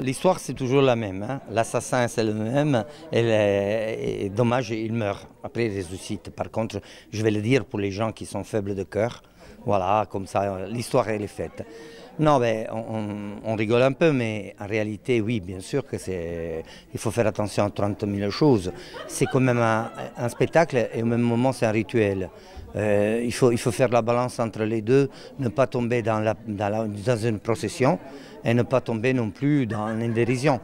L'histoire, c'est toujours la même. Hein. L'assassin, c'est le même. Et dommage, il meurt. Après, il ressuscite. Par contre, je vais le dire pour les gens qui sont faibles de cœur. Voilà, comme ça, l'histoire, elle est faite. Non, mais on rigole un peu, mais en réalité, oui, bien sûr que il faut faire attention à 30 000 choses. C'est quand même un spectacle et au même moment, c'est un rituel. Il faut faire la balance entre les deux, ne pas tomber dans une procession et ne pas tomber non plus dans une dérision.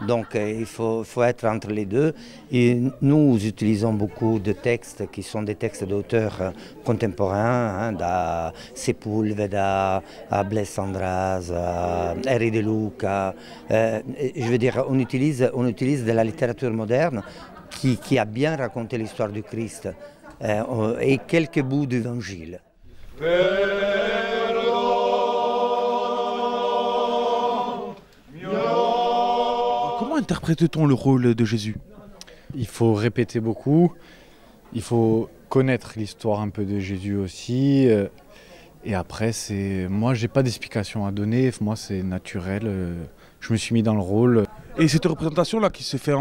Donc il faut être entre les deux. Et nous utilisons beaucoup de textes qui sont des textes d'auteurs contemporains, da Sepulveda à Blaise Cendrars, à Henri de Luca. Je veux dire, on utilise de la littérature moderne qui a bien raconté l'histoire du Christ et quelques bouts d'évangile. Comment interprète-t-on le rôle de Jésus? Il faut répéter beaucoup, il faut connaître l'histoire un peu de Jésus aussi. Et après, moi, j'ai pas d'explication à donner, moi c'est naturel, je me suis mis dans le rôle. Et cette représentation-là qui se fait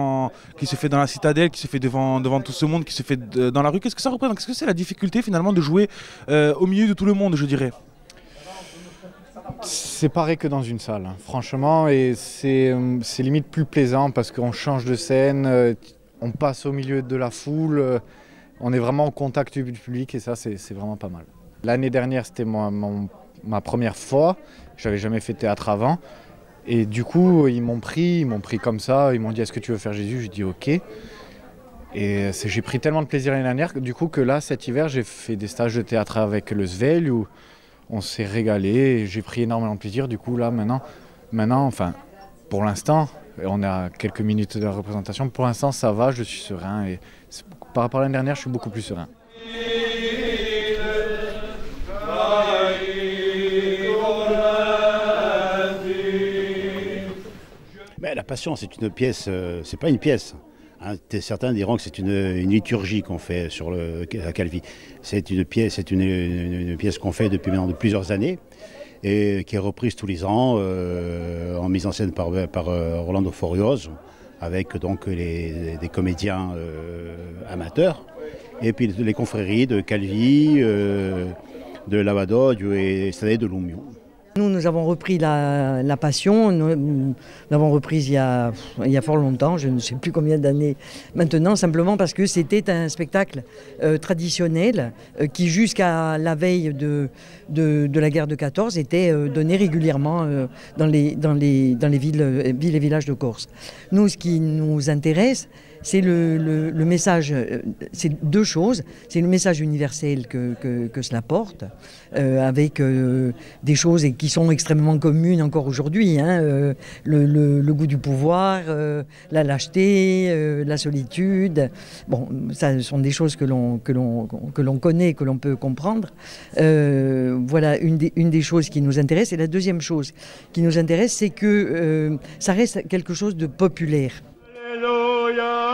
dans la citadelle, qui se fait devant tout ce monde, qui se fait dans la rue, qu'est-ce que ça représente? Qu'est-ce que c'est la difficulté finalement de jouer au milieu de tout le monde, je dirais? C'est pareil que dans une salle, hein, franchement, et c'est limite plus plaisant parce qu'on change de scène, on passe au milieu de la foule, on est vraiment en contact du public et ça c'est vraiment pas mal. L'année dernière c'était ma première fois, j'avais jamais fait théâtre avant et du coup ils m'ont pris comme ça, ils m'ont dit est-ce que tu veux faire Jésus? J'ai dit ok. Et j'ai pris tellement de plaisir l'année dernière du coup que là cet hiver j'ai fait des stages de théâtre avec le Svel où on s'est régalé, j'ai pris énormément de plaisir. Du coup, là, maintenant, enfin, pour l'instant, on est à quelques minutes de la représentation. Pour l'instant, ça va, je suis serein. Et par rapport à l'année dernière, je suis beaucoup plus serein. Mais la Passion, c'est une pièce, c'est pas une pièce. Hein, certains diront que c'est une liturgie qu'on fait à Calvi. C'est une pièce qu'on fait depuis maintenant de plusieurs années et qui est reprise tous les ans en mise en scène par Rolando Forios avec donc des comédiens amateurs et puis les confréries de Calvi, de Lavadodio et Stade de Lumio. Nous avons repris la Passion, nous l'avons reprise il y a fort longtemps, je ne sais plus combien d'années maintenant, simplement parce que c'était un spectacle traditionnel qui jusqu'à la veille de la guerre de 14 était donné régulièrement dans les villes et villages de Corse. Nous, ce qui nous intéresse, c'est le message, c'est deux choses. C'est le message universel que cela porte, avec des choses qui sont extrêmement communes encore aujourd'hui, hein, le goût du pouvoir, la lâcheté, la solitude. Bon, ça ce sont des choses que l'on connaît, que l'on peut comprendre. Voilà une des choses qui nous intéresse. Et la deuxième chose qui nous intéresse, c'est que ça reste quelque chose de populaire. Alléluia.